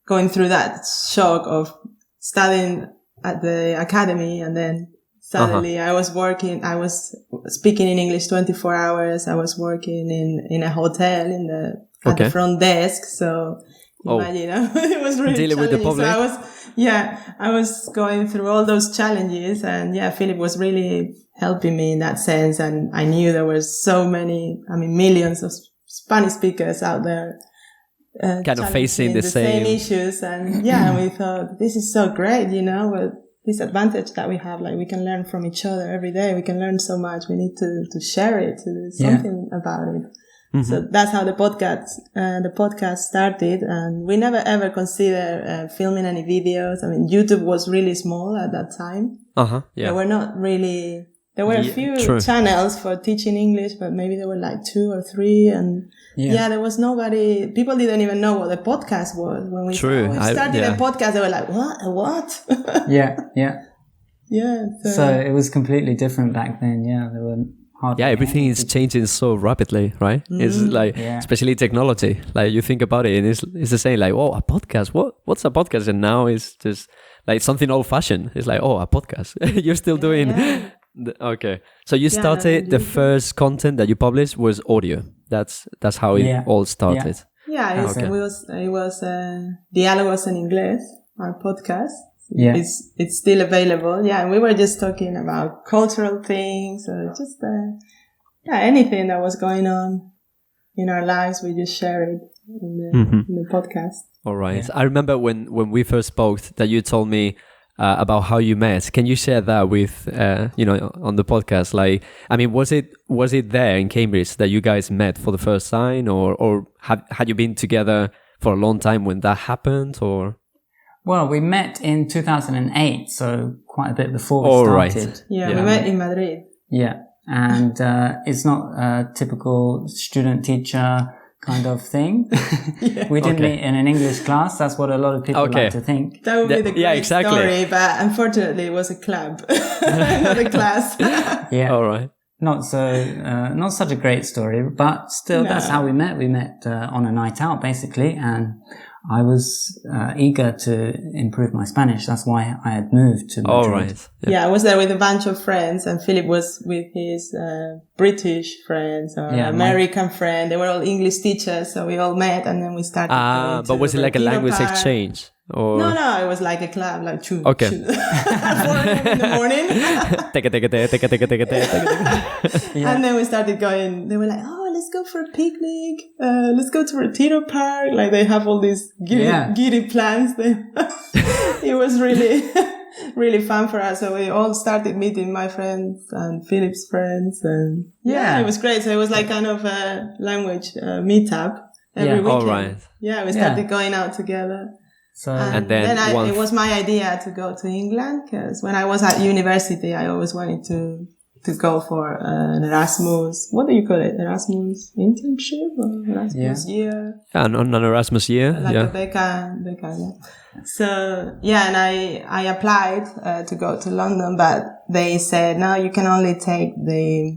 going through that shock of studying at the academy, and then suddenly I was speaking in English 24 hours. I was working in a hotel at the front desk. So imagine, it was really dealing with the public. So I was going through all those challenges, and Philip was really helping me in that sense. And I knew there were so many, millions of Spanish speakers out there. Kind of facing the same issues, and we thought this is so great, with this advantage that we have, like we can learn from each other every day. We can learn so much. We need to share it, to do something about it. Mm-hmm. So that's how the podcast started, and we never ever considered filming any videos. YouTube was really small at that time. There were not really. There were a few channels for teaching English, but maybe there were like 2 or 3, and there was nobody. People didn't even know what a podcast was when we started a podcast. They were like, "What?" So it was completely different back then. There were hardly everything is changing so rapidly, right? Mm-hmm. It's like, especially technology. Like you think about it, and it's the same. Like, a podcast. What's a podcast? And now it's just like something old-fashioned. It's like, a podcast. You're still doing. Yeah. Okay, so you started the first content that you published was audio. That's how it all started. It was Diálogos in inglés, our podcast. It's still available. And we were just talking about cultural things, or just anything that was going on in our lives. We just share it in the podcast. All right. I remember when we first spoke that you told me about how you met. Can you share that with on the podcast? Like, was it there in Cambridge that you guys met for the first time, or had you been together for a long time when that happened, or? Well, we met in 2008, so quite a bit before we started. Right. We met in Madrid. And it's not a typical student-teacher kind of thing. We didn't meet in an English class. That's what a lot of people like to think. That would be the great story, but unfortunately it was a club, not a class. All right. Not such a great story, but still that's how we met. We met on a night out basically, and I was eager to improve my Spanish. That's why I had moved to Madrid. All right. I was there with a bunch of friends, and Philip was with his British friends or American friend. They were all English teachers, so we all met, and then we started. But was it like a language exchange? Or? No, it was like a club, like 4 a.m. in the morning. And then we started going. They were like, let's go for a picnic. Let's go to Retiro Park. Like they have all these giddy plans. It was really, really fun for us. So we all started meeting my friends and Philip's friends, and it was great. So it was like kind of a language meetup every weekend. All right. We started going out together. So and then it was my idea to go to England, because when I was at university, I always wanted to go for an Erasmus. What do you call it? Erasmus internship or Erasmus year? An Erasmus year. Like a beca. So and I applied to go to London, but they said no, you can only take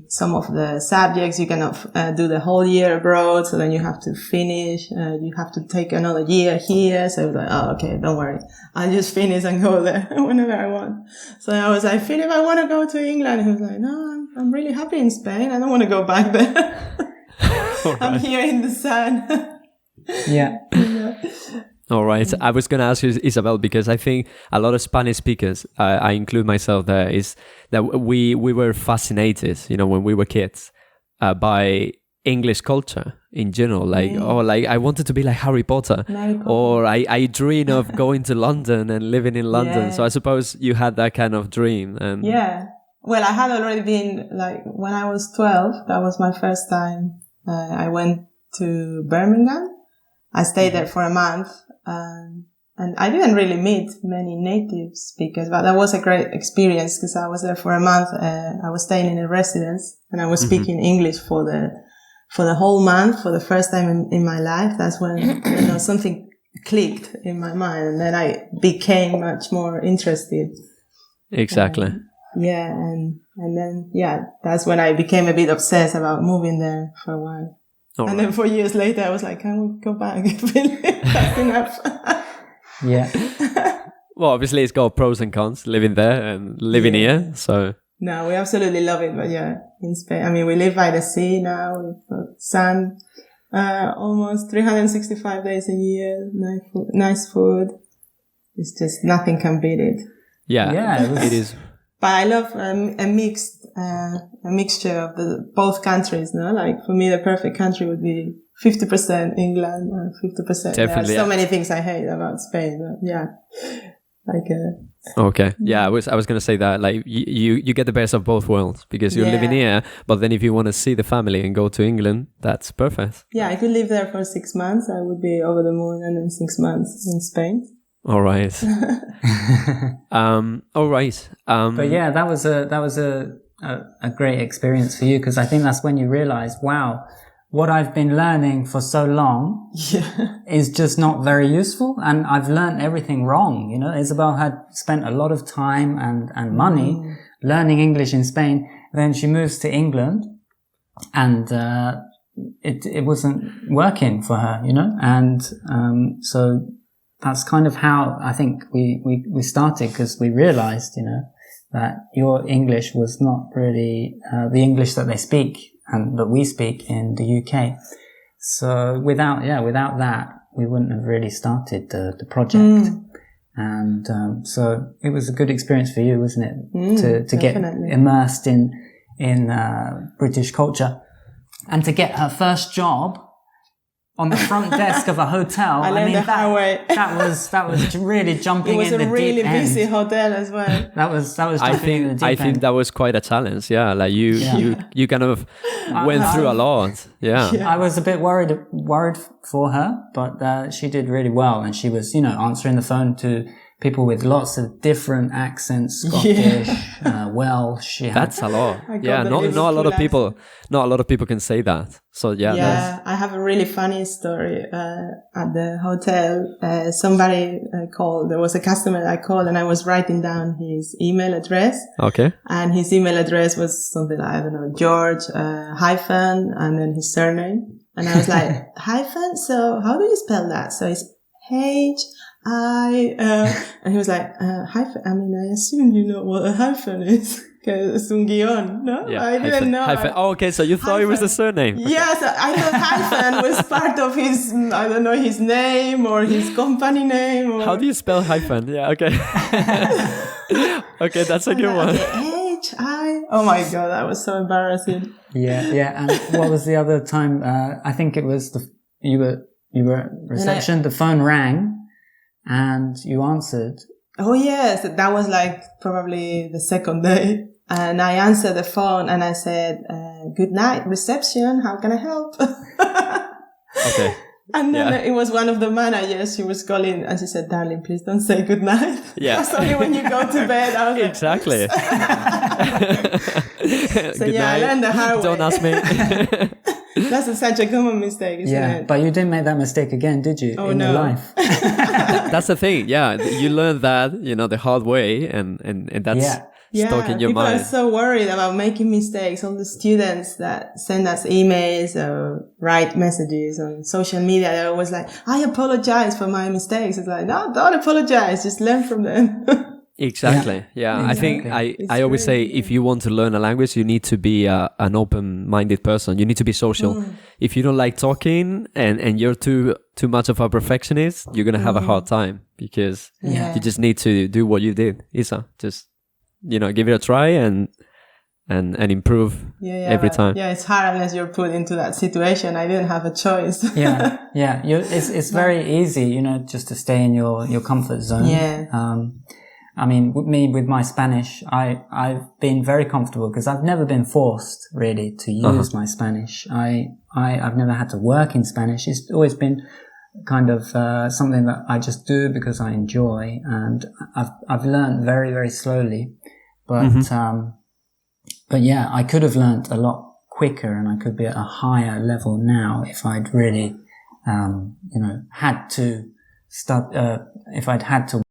some of the subjects. You cannot do the whole year abroad. So then you have to finish. You have to take another year here. So I was like, okay, don't worry, I'll just finish and go there whenever I want. So I was like, Philip, I want to go to England. He was like, no, I'm really happy in Spain. I don't want to go back there. Right. I'm here in the sun. All right. I was going to ask you, Isabel, because I think a lot of Spanish speakers, I include myself there, is that we were fascinated, when we were kids, by English culture in general. Like, I wanted to be like Harry Potter. Or I dream of going to London and living in London. So I suppose you had that kind of dream. And well, I had already been, like, when I was 12, that was my first time. I went to Birmingham. I stayed there for a month. And I didn't really meet many native speakers, but that was a great experience because I was there for a month. I was staying in a residence and I was speaking English for the whole month for the first time in my life. That's when, something clicked in my mind, and then I became much more interested. Exactly. And then, that's when I became a bit obsessed about moving there for a while. And then 4 years later, I was like, can we go back? That's enough. Yeah. Well, obviously it's got pros and cons, living there and living here. So no, we absolutely love it. But yeah, in Spain, I mean, we live by the sea now. We've got sun, almost 365 days a year. Nice food. It's just nothing can beat it. Yeah, it is. But I love a mixture of both countries. No, like for me, the perfect country would be 50% England and 50%. Definitely. There are so many things I hate about Spain. But yeah, Okay. Yeah, I was going to say that, like, you get the best of both worlds, because you're living here, but then if you want to see the family and go to England, that's perfect. Yeah, I could live there for 6 months. I would be over the moon, and then 6 months in Spain. All right. All right. But yeah, that was a great experience for you, because I think that's when you realize, wow, what I've been learning for so long is just not very useful, and I've learned everything wrong. You know, Isabel had spent a lot of time and money learning English in Spain. Then she moves to England, and it wasn't working for her, you know, and so that's kind of how I think we started, because we realized, you know, that your English was not really the English that they speak and that we speak in the UK. So without that, we wouldn't have really started the project. And so it was a good experience for you, wasn't it? To get immersed in British culture, and to get her first job on the front desk of a hotel. I learned the hard way. That was really jumping in the deep end. It was a really busy hotel as well. That was jumping in the deep end. I think that was quite a challenge. Yeah, like you kind of went through a lot. Yeah. I was a bit worried for her, but she did really well, and she was, you know, answering the phone to people with lots of different accents, Scottish, Welsh. That's a lot. Yeah, not a lot of people can say that. So yeah. I have a really funny story. At the hotel, somebody called. There was a customer I called, and I was writing down his email address. Okay. And his email address was something like, I don't know, George hyphen and then his surname. And I was like, hyphen. So how do you spell that? So it's and he was like, hyphen, I mean, I assume you know what a hyphen is, because it's un guion, no? Yeah, I didn't know. Hyphen. Oh, okay, so you thought it was a surname. Yes, I thought hyphen was part of his, I don't know, his name or his company name. Or... How do you spell hyphen? Yeah, okay. Okay, that's a good one. Okay, H-I. Oh my God, that was so embarrassing. Yeah. And what was the other time? I think it was you were at reception, the phone rang, and you answered. Oh yes, that was like probably the second day. And I answered the phone and I said, good night, reception, how can I help? Okay. And then it was one of the managers, she was calling and she said, darling, please don't say good night. Yeah. That's only when you go to bed. I was like, exactly. So good night. I learned the hard way. Don't ask me. That's such a common mistake, isn't it? But you didn't make that mistake again, did you? In your life? That's the thing. Yeah. You learn that, you know, the hard way, and that's stuck in your mind. People are so worried about making mistakes. All the students that send us emails or write messages on social media, they're always like, I apologize for my mistakes. It's like, no, don't apologize. Just learn from them. Exactly. Yeah. Exactly. I think I always say, if you want to learn a language, you need to be an open-minded person. You need to be social. If you don't like talking and you're too much of a perfectionist, you're going to have a hard time, because you just need to do what you did, Isa. Just, you know, give it a try and improve every time. Yeah, it's hard unless you're put into that situation. I didn't have a choice. It's very easy, you know, just to stay in your comfort zone. Yeah. I mean, with my Spanish, I've been very comfortable, because I've never been forced really to use my Spanish. I've never had to work in Spanish. It's always been kind of something that I just do because I enjoy, and I've learned very, very slowly. But yeah, I could have learned a lot quicker, and I could be at a higher level now if I'd really, had to start, if I'd had to